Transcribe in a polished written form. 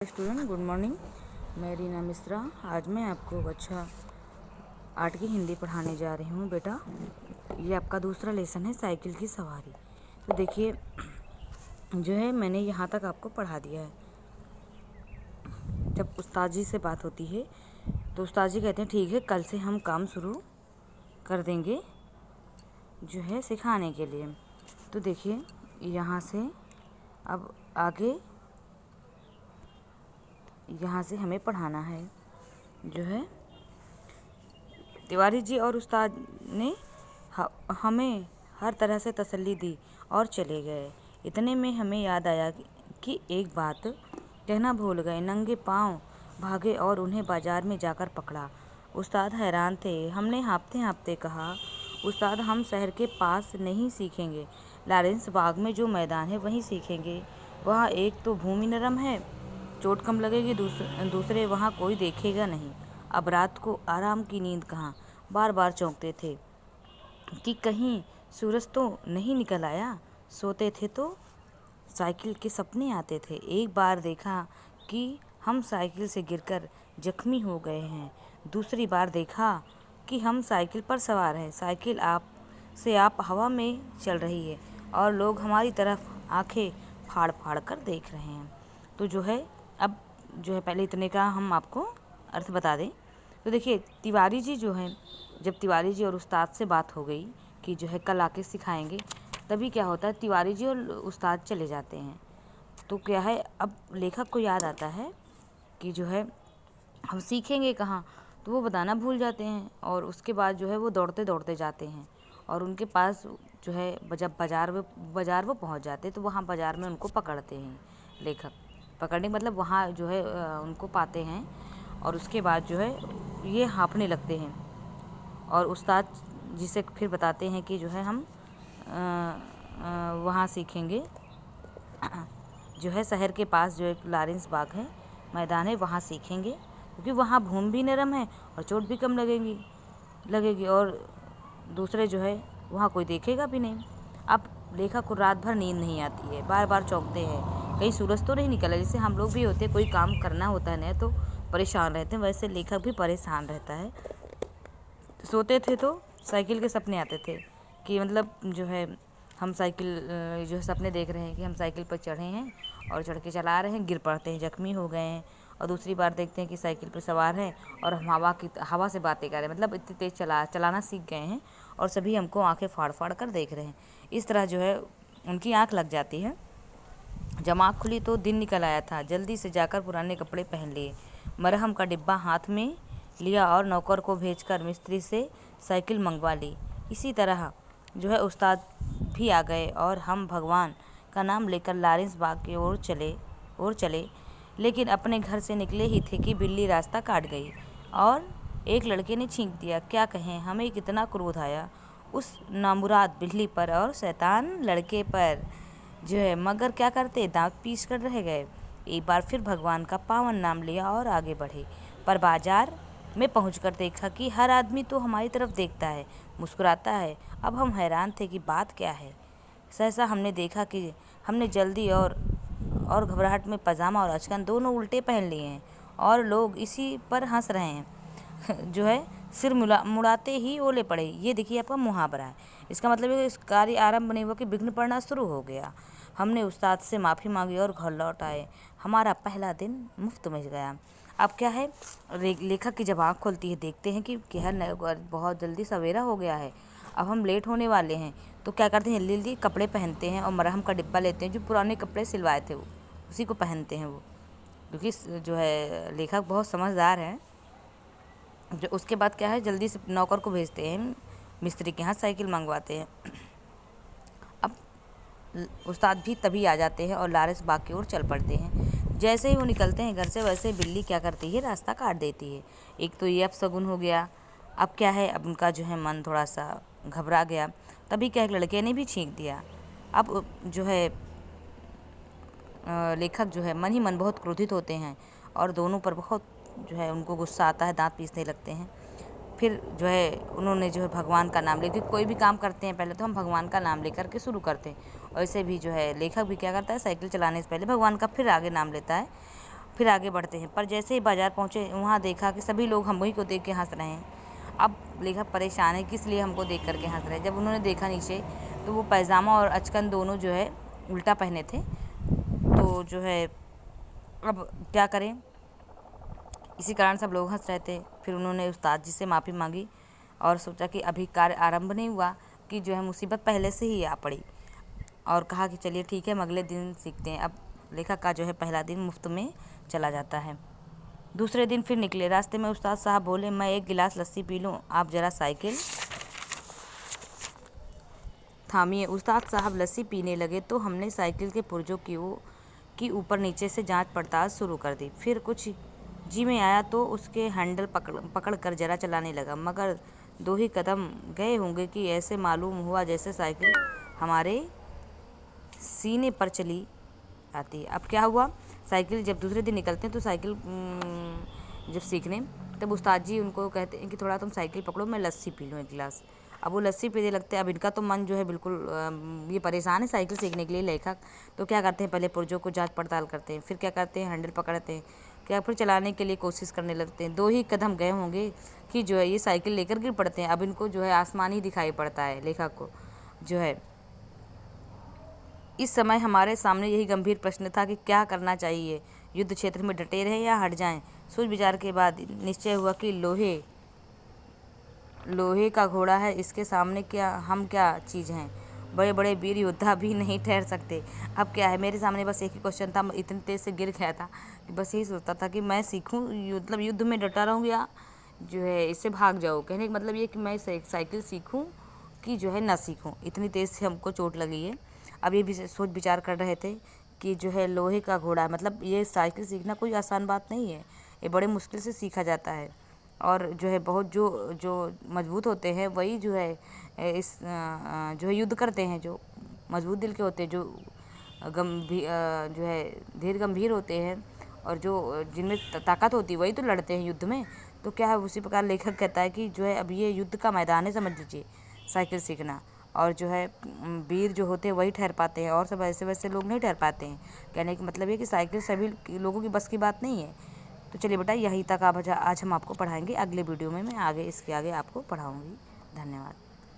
Student good morning. मैं रीना मिश्रा। आज मैं आपको कक्षा 8 की हिंदी पढ़ाने जा रही हूँ। बेटा, ये आपका दूसरा लेसन है, साइकिल की सवारी। तो देखिए, जो है मैंने यहाँ तक आपको पढ़ा दिया है। जब उस्ताद जी से बात होती है तो उस्ताद जी कहते हैं ठीक है, कल से हम काम शुरू कर देंगे जो है सिखाने के लिए। तो देखिए, यहाँ से अब आगे यहाँ से हमें पढ़ाना है। जो है तिवारी जी और उस्ताद ने हमें हर तरह से तसल्ली दी और चले गए। इतने में हमें याद आया कि एक बात कहना भूल गए। नंगे पांव भागे और उन्हें बाजार में जाकर पकड़ा। उस्ताद हैरान थे। हमने हाँफते हाँफते कहा, उस्ताद हम शहर के पास नहीं सीखेंगे, लॉरेंस बाग में जो मैदान है वहीं सीखेंगे। वहाँ एक तो भूमि नरम है, चोट कम लगेगी, दूसरे वहाँ कोई देखेगा नहीं। अब रात को आराम की नींद कहाँ। बार बार चौंकते थे कि कहीं सूरज तो नहीं निकल आया। सोते थे तो साइकिल के सपने आते थे। एक बार देखा कि हम साइकिल से गिरकर जख्मी हो गए हैं। दूसरी बार देखा कि हम साइकिल पर सवार हैं। साइकिल आप हवा में चल रही है और लोग हमारी तरफ आंखें फाड़ फाड़ कर देख रहे हैं। तो जो है अब जो है पहले इतने का हम आपको अर्थ बता दें। तो देखिए, तिवारी जी जो हैं, जब तिवारी जी और उस्ताद से बात हो गई कि जो है कल आके सिखाएंगे, तभी क्या होता है, तिवारी जी और उस्ताद चले जाते हैं। तो क्या है, अब लेखक को याद आता है कि जो है हम सीखेंगे कहाँ, तो वो बताना भूल जाते हैं। और उसके बाद जो है वो दौड़ते दौड़ते जाते हैं और उनके पास जो है जब बाज़ार वो पहुँच जाते हैं तो वहाँ बाज़ार में उनको पकड़ते हैं। लेखक पकड़ने मतलब वहाँ जो है उनको पाते हैं और उसके बाद जो है ये हाँफने लगते हैं और उस्ताद जी से फिर बताते हैं कि जो है हम वहाँ सीखेंगे, जो है शहर के पास जो एक लॉरेंस बाग है, मैदान है, वहाँ सीखेंगे, क्योंकि वहाँ भूमि भी नरम है और चोट भी कम लगेगी और दूसरे जो है वहाँ कोई देखेगा भी नहीं। अब लेखक को रात भर नींद नहीं आती है, बार बार चौंकते हैं कहीं सूरज तो नहीं निकला। जैसे हम लोग भी होते, कोई काम करना होता है ना तो परेशान रहते हैं, वैसे लेखक भी परेशान रहता है। सोते थे तो साइकिल के सपने आते थे कि मतलब जो है हम साइकिल जो है सपने देख रहे हैं कि हम साइकिल पर चढ़े हैं और चढ़ के चला रहे हैं, गिर पड़ते हैं, जख्मी हो गए हैं। और दूसरी बार देखते हैं कि साइकिल पर सवार हैं और हम हवा से बातें कर रहे हैं, मतलब इतनी तेज़ चलाना सीख गए हैं और सभी हमको आंखें फाड़ फाड़ कर देख रहे हैं। इस तरह जो है उनकी आँख लग जाती है। जब आँख खुली तो दिन निकल आया था। जल्दी से जाकर पुराने कपड़े पहन लिए, मरहम का डिब्बा हाथ में लिया और नौकर को भेजकर मिस्त्री से साइकिल मंगवा ली। इसी तरह जो है उस्ताद भी आ गए और हम भगवान का नाम लेकर लॉरेंस बाग की ओर चले। लेकिन अपने घर से निकले ही थे कि बिल्ली रास्ता काट गई और एक लड़के ने छींक दिया। क्या कहें, हमें कितना क्रोध आया उस नामुराद बिल्ली पर और शैतान लड़के पर जो है, मगर क्या करते, दांत पीस कर रह गए। एक बार फिर भगवान का पावन नाम लिया और आगे बढ़े। पर बाजार में पहुंचकर देखा कि हर आदमी तो हमारी तरफ देखता है, मुस्कुराता है। अब हम हैरान थे कि बात क्या है। सहसा हमने देखा कि हमने जल्दी और घबराहट में पजामा और अचकन दोनों उल्टे पहन लिए हैं और लोग इसी पर हंस रहे हैं। जो है सिर मुड़ाते ही ओले पड़े। ये देखिए आपका मुहावरा है। इसका मतलब है कि इस कार्य आरंभ नहीं हुआ कि विघ्न पड़ना शुरू हो गया। हमने उस्ताद से माफ़ी मांगी और घर लौट आए। हमारा पहला दिन मुफ्त में गया। अब क्या है, लेखक की जब आँख खोलती है, देखते हैं कि बहुत जल्दी सवेरा हो गया है, अब हम लेट होने वाले हैं। तो क्या करते हैं, जल्दी जल्दी कपड़े पहनते हैं और मरहम का डिब्बा लेते हैं। जो पुराने कपड़े सिलवाए थे वो उसी को पहनते हैं वो, क्योंकि जो है लेखक बहुत समझदार है। जो उसके बाद क्या है, जल्दी से नौकर को भेजते हैं, मिस्त्री के यहाँ साइकिल मंगवाते हैं। अब उस्ताद भी तभी आ जाते हैं और लॉरेंस बाग की ओर चल पड़ते हैं। जैसे ही वो निकलते हैं घर से, वैसे बिल्ली क्या करती है, रास्ता काट देती है। एक तो ये अपशगुन हो गया। अब क्या है, अब उनका जो है मन थोड़ा सा घबरा गया। तभी क्या, एक लड़के ने भी छींक दिया। अब जो है लेखक जो है मन ही मन बहुत क्रोधित होते हैं और दोनों पर बहुत जो है उनको गुस्सा आता है, दांत पीसने लगते हैं। फिर जो है उन्होंने जो है भगवान का नाम लेकर, कोई भी काम करते हैं पहले तो हम भगवान का नाम लेकर के शुरू करते हैं। वैसे भी जो है लेखक भी क्या करता है, साइकिल चलाने से पहले भगवान का फिर आगे नाम लेता है फिर आगे बढ़ते हैं। पर जैसे ही बाज़ार पहुँचे वहाँ देखा कि सभी लोग हम ही को देख के हंस रहे हैं। अब लेखक परेशान है किस लिए हमको देख करके हंस रहे हैं। जब उन्होंने देखा नीचे तो वो पैजामा और अचकन दोनों जो है उल्टा पहने थे। तो जो है अब क्या करें, इसी कारण सब लोग हंस रहे थे। फिर उन्होंने उस्ताद जी से माफ़ी मांगी और सोचा कि अभी कार्य आरंभ नहीं हुआ कि जो है मुसीबत पहले से ही आ पड़ी, और कहा कि चलिए ठीक है, हम अगले दिन सीखते हैं। अब लेखक का जो है पहला दिन मुफ्त में चला जाता है। दूसरे दिन फिर निकले। रास्ते में उस्ताद साहब बोले, मैं एक गिलास लस्सी पी लूँ, आप ज़रा साइकिल थामिए। उस्ताद साहब लस्सी पीने लगे तो हमने साइकिल के पुर्जों की ऊपर नीचे से जांच पड़ताल शुरू कर दी। फिर कुछ जी में आया तो उसके हैंडल पकड़ कर जरा चलाने लगा, मगर 2 ही कदम गए होंगे कि ऐसे मालूम हुआ जैसे साइकिल हमारे सीने पर चली आती है। अब क्या हुआ, साइकिल जब दूसरे दिन निकलते हैं तो साइकिल जब सीखने, तब उस्ताद जी उनको कहते हैं कि थोड़ा तुम साइकिल पकड़ो, मैं लस्सी पी लूँ एक गिलास। अब वो लस्सी पीने लगते हैं। अब इनका तो मन जो है बिल्कुल ये परेशान है साइकिल सीखने के लिए लेखक। तो क्या करते हैं, पहले पुर्जों को जांच पड़ताल करते हैं, फिर क्या करते हैं, हैंडल पकड़ते हैं, क्या फिर चलाने के लिए कोशिश करने लगते हैं। 2 ही कदम गए होंगे कि जो है ये साइकिल लेकर गिर पड़ते हैं। अब इनको जो है आसमान ही दिखाई पड़ता है लेखक को जो है। इस समय हमारे सामने यही गंभीर प्रश्न था कि क्या करना चाहिए, युद्ध क्षेत्र में डटे रहें या हट जाएं। सोच विचार के बाद निश्चय हुआ कि लोहे का घोड़ा है, इसके सामने हम क्या चीज़ हैं, बड़े बड़े वीर योद्धा भी नहीं ठहर सकते। अब क्या है, मेरे सामने बस एक ही क्वेश्चन था, इतनी तेज़ से गिर गया था कि बस यही सोचता था कि मैं सीखूं, मतलब युद्ध में डटा रहूं या जो है इससे भाग जाऊं। कहने का मतलब ये कि मैं साइकिल सीखूं कि जो है ना सीखूं, इतनी तेज़ से हमको चोट लगी है। अब ये भी सोच विचार कर रहे थे कि जो है लोहे का घोड़ा, मतलब ये साइकिल सीखना कोई आसान बात नहीं है, ये बड़े मुश्किल से सीखा जाता है। और जो है बहुत जो मजबूत होते हैं वही जो है जो है युद्ध करते हैं, जो मजबूत दिल के होते हैं, जो जो है धीर गंभीर होते हैं, और जो जिनमें ताकत होती है वही तो लड़ते हैं युद्ध में। तो क्या है, उसी प्रकार लेखक कहता है कि जो है अब ये युद्ध का मैदान है, समझ लीजिए साइकिल सीखना। और जो है वीर जो होते हैं वही ठहर पाते हैं, और सब ऐसे वैसे लोग नहीं ठहर पाते हैं। कहने का मतलब ये कि साइकिल सभी लोगों की बस की बात नहीं है। तो चलिए बेटा, यहीं तक आज हम आपको पढ़ाएंगे। अगले वीडियो में मैं इसके आगे आपको पढ़ाऊँगी। धन्यवाद।